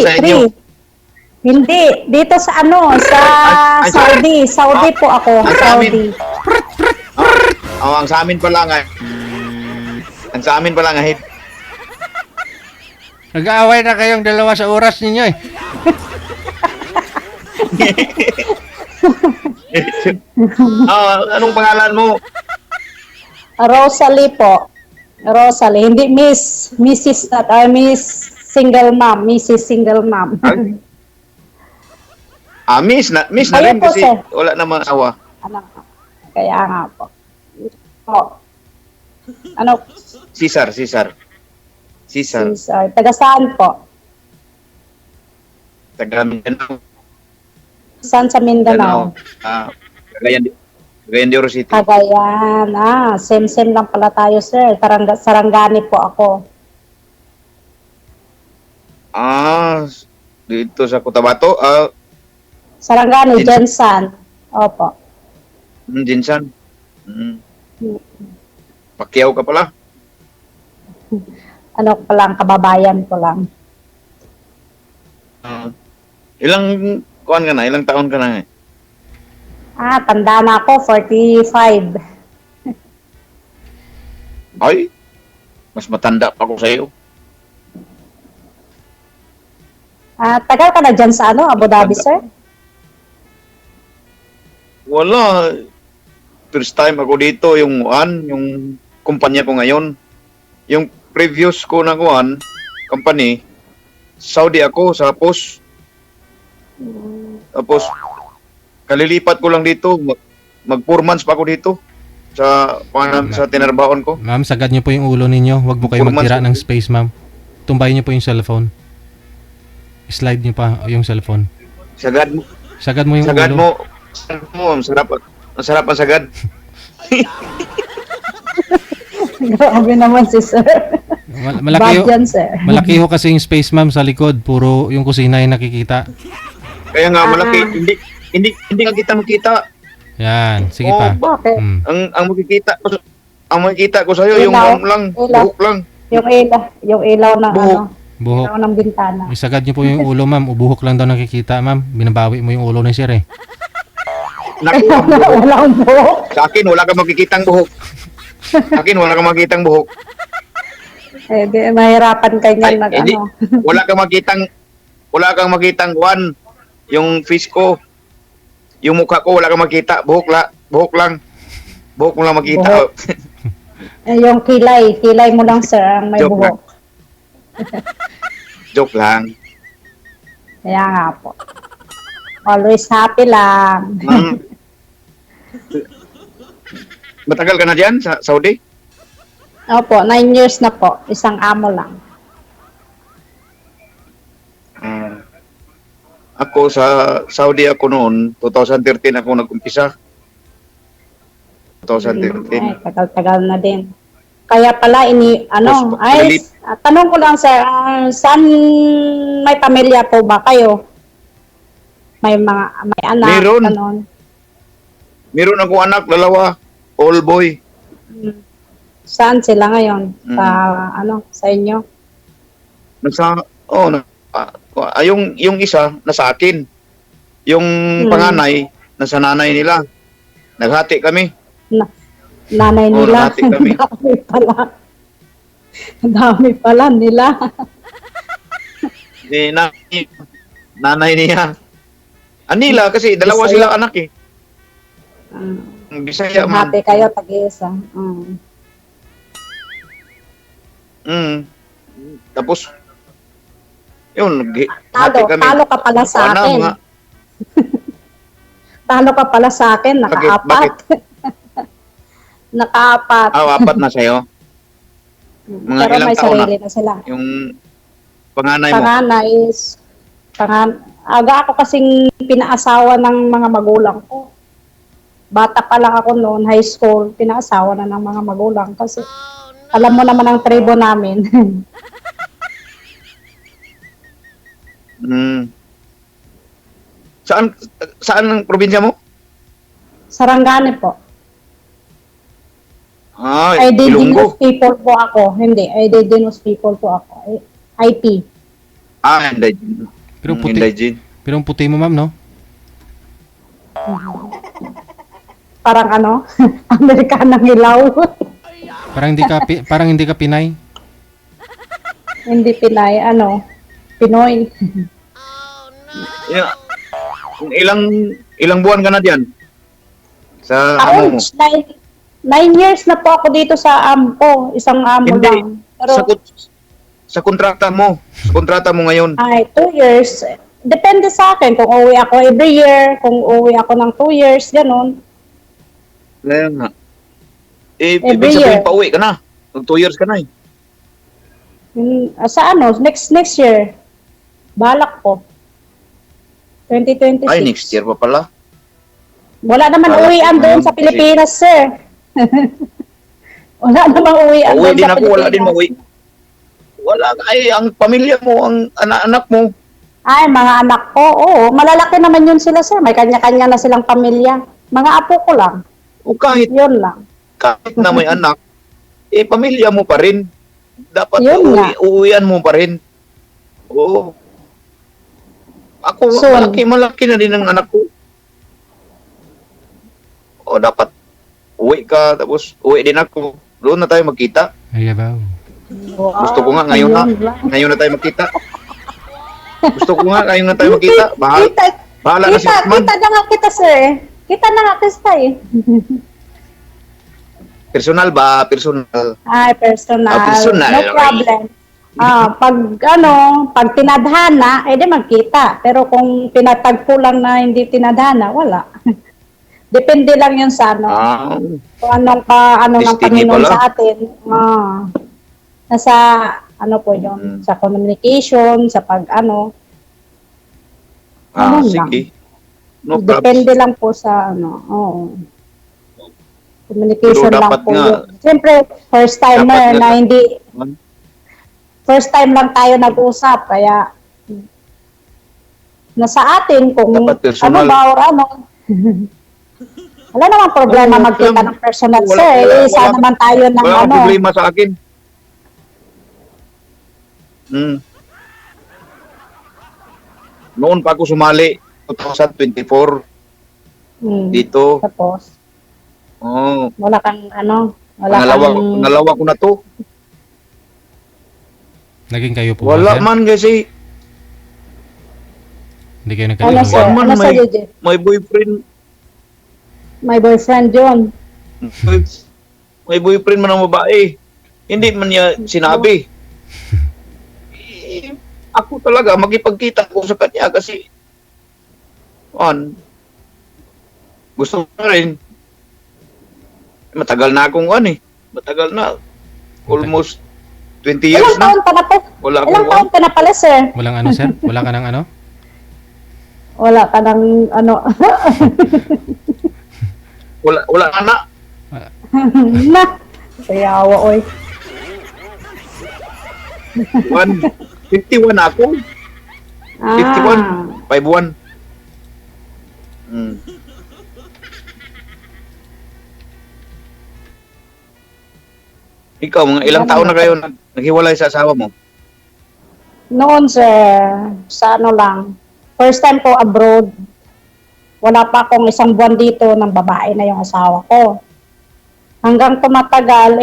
sa inyo? Hindi. Dito sa sa Ay, Saudi. Saudi po ako. Ang sa amin. Saudi. Ang sa amin pala nga. Ang sa amin pala nga hit. Nag-aaway na kayong dalawa sa oras ninyo eh. Anong pangalan mo? Rosalie po. Rosalie. Hindi Miss. Mrs. Miss Single Mom. Mrs. Single Mom. Miss na Ayun rin po, kasi sir. wala namang asawa. Ano? Kaya nga po. Po. Ano? Cesar. Taga saan po? Taga Mindanao. Saan sa Mindanao? Cagayan de Oro City. Cagayan. Same lang pala tayo, sir. Sarangani po ako. Dito sa Cotabato. Sarangani, Jensan. Jensan. Opo. Jinsan. Pacquiao ka pala. Ano ko lang, kababayan ko lang. Ilang taon ka na eh? Tanda na ako, 45. Ay, mas matanda pa ako sa'yo. Tagal ka na dyan sa Abu Dhabi, sir? Wala. First time ako dito, yung kumpanya ko ngayon. Yung previous ko na company, Saudi ako, tapos kalilipat ko lang dito, mag 4 months pa ako dito sa tinarbaon ko. Ma'am, sagad niyo po yung ulo ninyo. Huwag po kayo magtira ng space, ma'am. Tumbayin niyo po yung cellphone. Slide niyo pa yung cellphone. Sagad mo yung sagad ulo. mo, ang sarap ang sagad. Grabe naman si sir. Malaki Bad yan, sir. malaki ho kasi yung space, ma'am, sa likod. Puro yung kusina yung nakikita. Kaya nga malaki, hindi ka kita makita. Yan, sige pa. Bakit? Ang makikita ko sa'yo, yung Ilaw. buhok lang. Yung ilaw ng Buhok. Buhok. ilaw ng bintana. Isagad niyo po yung ulo, ma'am. Ubuhok lang daw nakikita, ma'am. Binabawi mo yung ulo ni sir eh. Naku, ang buhok. Wala akong buhok. Sa akin, wala kang makikitang buhok. Di, mahirapan kayo Ay, nga hindi. Wala kang makitang yung face ko. Yung mukha ko, wala kang makita. Buhok lang. Buhok mo lang makita. Yung kilay mo lang, sir, ang may Joke buhok. Joke lang. Kaya nga po. Always happy lang. Matagal ka na dyan sa Saudi? Opo, 9 years na po. Isang amo lang. Ako sa Saudi ako noon, 2013 ako nag-umpisa. 2013. Ay, tagal-tagal na din. Kaya pala, Tapos, tanong ko lang, sir, saan may pamilya po ba kayo? May anak, Meron. ganon. Meron ako anak, dalawa, all boy. Saan sila ngayon? Sa inyo? Yung isa nasa akin. Yung panganay nasa nanay nila. Naghati kami. Nanay nila. Naghati kami. Dami pala nila. Nanay niya. Anila kasi dalawa Bisaya. sila anak eh. Bisaya man. Hati kayo, tag-isa. Tapos yun, hati kami. Talo ka pala sa akin. Talo ka pala sa akin, nakaapat. Bakit? Nakaapat. Apat na sa'yo. Mga Pero ilang may taon sarili na sila. Yung panganay mo. Aga ako kasing pinaasawa ng mga magulang ko. Bata pa lang ako noon, high school, pinaasawa na ng mga magulang kasi alam mo naman ang tribo namin. Saan ang probinsya mo? Sarangani po. Ilonggo. Indigenous people po ako. Hindi, indigenous people po ako. IP. Hindi. Pero puti, Inday Jean. pero ang puti mo, ma'am, no? Parang ano, Amerikanang hilaw. Parang hindi ka Pinay. Hindi Pinay, ano, Pinoy. Yeah. Kung ilang buwan ka na diyan? Sa amo mo? Ako, 9 years na po ako dito sa Ampo. Isang amo Hindi. lang. Pero, Sa kontrata mo. Sa kontrata mo ngayon. ay, 2 years. Depende sa akin kung uwi ako every year, kung uwi ako ng 2 years, ganun. Kaya nga. Every Ibig sabihin year. pauwi ka na. Mag 2 years ka na eh. Sa ano, next year. Balak ko. 2026. Ay, next year pa pala. Wala naman Balak uwian ko doon ngayon sa kasi- Pilipinas, sir. Wala namang uwian Uwi doon din sa ako, wala din Pilipinas. mauwi. Wala, ay, ang pamilya mo, ang anak-anak mo. Ay, mga anak ko, oo. Malalaki naman yun sila, sir. May kanya-kanya na silang pamilya. Mga apo ko lang. O kahit, Yun lang. kahit na may anak, pamilya mo pa rin. Dapat Yun nga. uuwian mo pa rin. Oo. Ako, Soon. malaki na din ang anak ko. O, dapat uwi ka, tapos uwi din ako. Doon na tayo magkita. Ay, ba? Gusto ko nga ngayon na. Ayun lang. Ngayon na tayo magkita. Gusto ko nga ngayon na tayo magkita. Bahala na si Osman. Kita na nga kita, sir. Kita na nga kita, eh. Personal ba? Personal. Ay, personal. Personal. No problem. Pag tinadhana, di magkita. Pero kung tinatagpo lang na hindi tinadhana, wala. Depende lang yun sa ano. Ah, Kung ano ng Destiny Panginoon pala. sa atin. Nasa, ano po yun, sa communication, sa Ano lang. sige. No problem. Depende lang po sa oo. Communication Pero lang dapat po nga- yun. Siyempre, first timer Dapat nga- na hindi, first time lang tayo nag-usap, kaya nasa atin kung Dapat personal. ano ba or ano. Wala namang problema Oo, magkita wala- ng personal, wala- sir. wala- Isa wala- naman tayo ng Wala akong ano. problema sa akin. Noon pa ako sumali, 2024, dito. Tapos, Oh, wala kang pangalawa ko na to. Naging kayo po Wala ba, sir? man kasi Hindi kayo ano, nagkaligawan. sir? man, Ano sa may- JJ? may boyfriend. My boyfriend yun. May boyfriend man ang babae. Hindi man niya sinabi. Ako talaga, magipagkita ko sa kanya kasi gusto ko na rin. Matagal na akong matagal na. Almost 20 years Ilang taon na. ka na po? Wala Ilang akong taon ka na pala, sir? Walang ano, sir? Wala ka ng ano? Wala ka ng ano. wala na. na. Sayawa, oy. 51 ako. 51. Ah. 5-1. Ikaw, mga ilang taon na kayo naghiwalay sa asawa mo? Noon, sir, sa ano lang, first time ko abroad, wala pa akong 1 buwan dito ng babae na yung asawa ko. Hanggang tumatagal,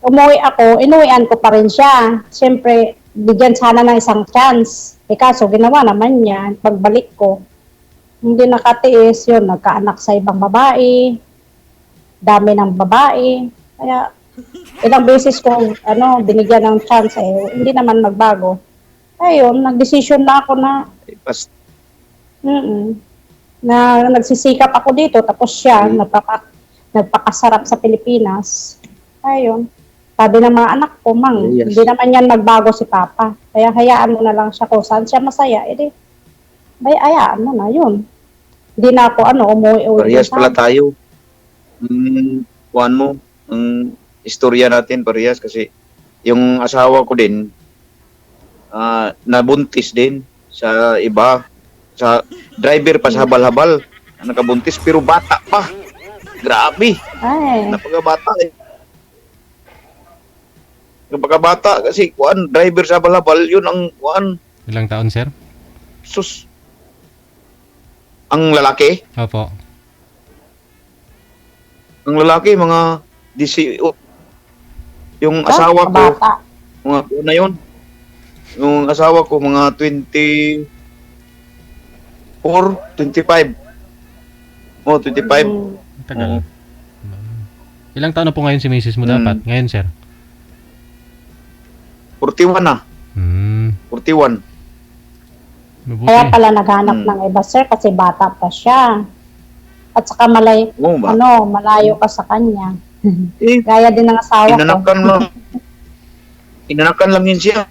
umuwi ako, inuwian ko pa rin siya. Siyempre, bigyan sana ng isang chance. Kaso, ginawa naman niya, pagbalik ko, hindi nakatiis yun, nagkaanak sa ibang babae, dami ng babae. Kaya, ilang beses ko, binigyan ng chance, hindi naman magbago. Ayun, nagdesisyon na ako na, na nagsisikap ako dito, tapos siya, nagpakasarap sa Pilipinas. Ayun. Sabi ng mga anak ko, Mang, Yes. hindi naman yan magbago si Papa. Kaya hayaan mo na lang siya kung saan siya masaya. Hayaan mo na, yun. Hindi na ako, umuwi-uwi. Parehas pala tayo. Kuhan mo, ang istorya natin, parehas. Kasi yung asawa ko din, nabuntis din sa iba. Sa driver pa sa habal-habal. Nakabuntis, pero bata pa. Grabe. Ay, Napakabata Napakabata kasi driver sa habal-habal, yun ang Ilang taon, sir? sus. Ang lalaki? Opo. Ang lalaki, mga 18. Yung asawa ko, Bata. mga ano na yun? Yung asawa ko, mga 24, 25. Oh, 25. Tagal. Ilang taon na po ngayon si Mrs. mo dapat? Ngayon, sir? 41 na. 41. Mabuti. Kaya pala naghanap ng iba, sir, kasi bata pa siya. At saka Oo ba? malayo ka sa kanya. Eh, Gaya din ng asawa ko. inanakan lang. Inanakan lang yun siya.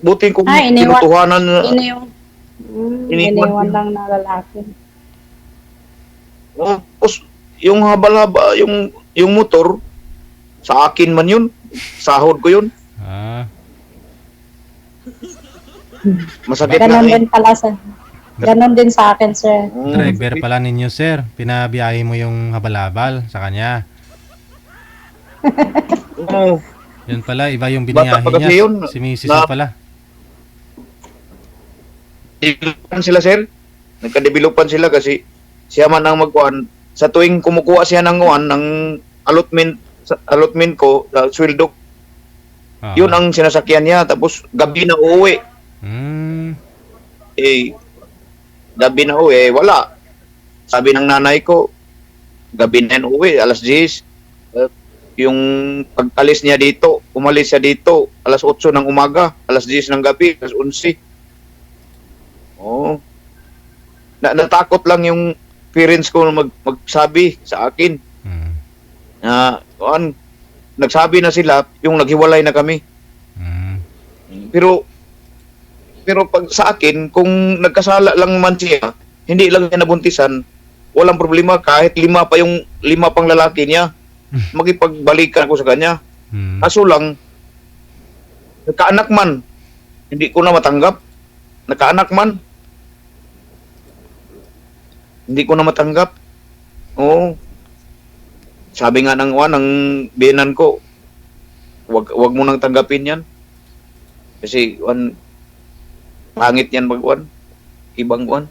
Buti kung Iniwan. tinutuhanan na. Iniwan lang na lalaki. Oh, tapos, yung haba-haba, yung motor, sa akin man yun. Sahod ko yun. Ah, Masakit Ganon na din pala sa Ganon din sa akin, sir. driver pala ninyo, sir. Pinabiyahe mo yung habal-habal sa kanya. Oo. Yun pala, iba yung Bata biniyahe pa kasi niya. yun. Si Mrs. mo pala. Developan sila, sir. Nagka-developan sila kasi siya man ang magkuhan. Sa tuwing kumukuha siya ng kuhan, ng allotment ko, sweldo, Oo. yun ang sinasakyan niya. Tapos gabi na uuwi. Eh, gabi na uwi, wala. Sabi ng nanay ko, gabi na yan uwi, alas 10. Yung pag-alis niya dito, umalis siya dito, alas 8 ng umaga, alas 10 ng gabi, alas 11. Oh. Natakot lang yung parents ko na magsabi sa akin. Na, nagsabi na sila, yung naghiwalay na kami. Pero pag sa akin, kung nagkasala lang man siya, hindi lang niya nabuntisan, walang problema kahit lima pang lalaki niya. Makipagbalikan ako sa kanya. Kaso lang, nagkaanak man, hindi ko na matanggap. Nagkaanak man, hindi ko na matanggap. Oo. Sabi nga ng biyenan ko, wag mo nang tanggapin yan. Kasi pangit yan magwan. Ibang kuan.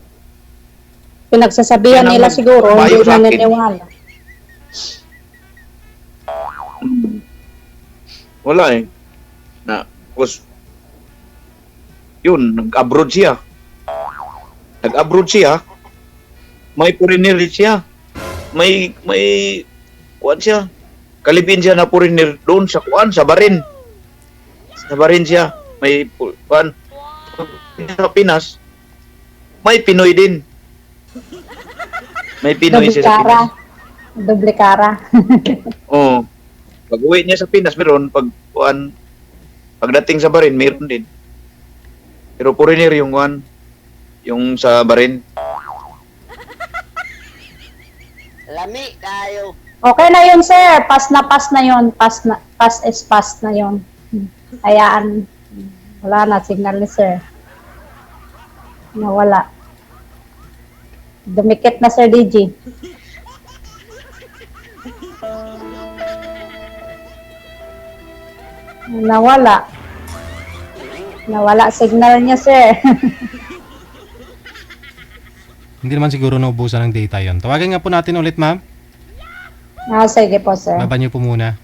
Pinagsasabihan Yan ang nila siguro, payo hindi sa akin. naniniwala. Wala eh. Yun, nag-abroad siya. May foreigner siya. May kuan siya. Kalibin siya na foreigner doon sa kuan, sa Barin. Sa Barin siya. May kuan. Sa Pinas, may Pinoy din. May Pinoy siya sa Pinas. Doble cara. Oo. Pag-uwi niya sa Pinas, meron. Pagdating sa Barin, meron din. Pero foreigner yung kuan. Yung sa Barin. Lami kayo. Okay na yun, sir. Pass na yun. Pass is pass na yun. Hayaan. Wala na, signal ni sir. Nawala. Dumikit na, Sir DG. Nawala. Nawala signal niya, sir. Hindi naman siguro naubusan ng data yon. Tawagin nga po natin ulit, ma'am. Sige po, sir. Baba niyo po muna.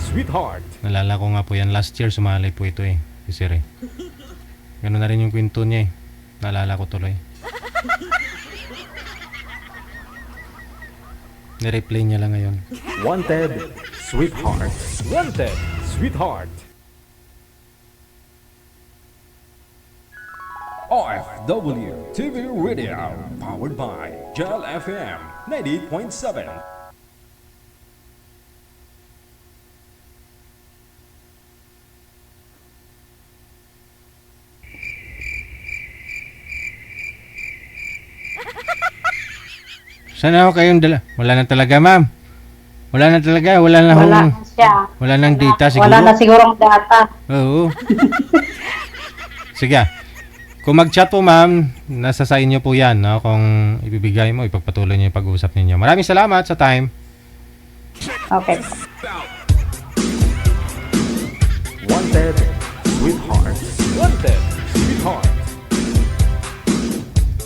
Sweetheart. Nalala ko nga po yan. Last year, sumali po ito eh. Si Sir eh. Ganun na rin yung kwento niya eh. Nalala ko tuloy. Nireplay niya lang ngayon. Wanted, sweetheart. Wanted, sweetheart. OFW TV Radio, powered by Gel FM 98.7. Sana ako kayong dala. Wala na talaga, ma'am. Wala na talaga. Wala na Wala hong, na siya. wala nang data siguro. Wala na sigurong data. Oo. Sige. Kung mag-chat po, ma'am, nasa sa inyo po yan, no? Kung ibibigay mo, ipagpatuloy niyo yung pag-uusap ninyo. Maraming salamat sa time. Okay. Wanted, Sweetheart. Wanted.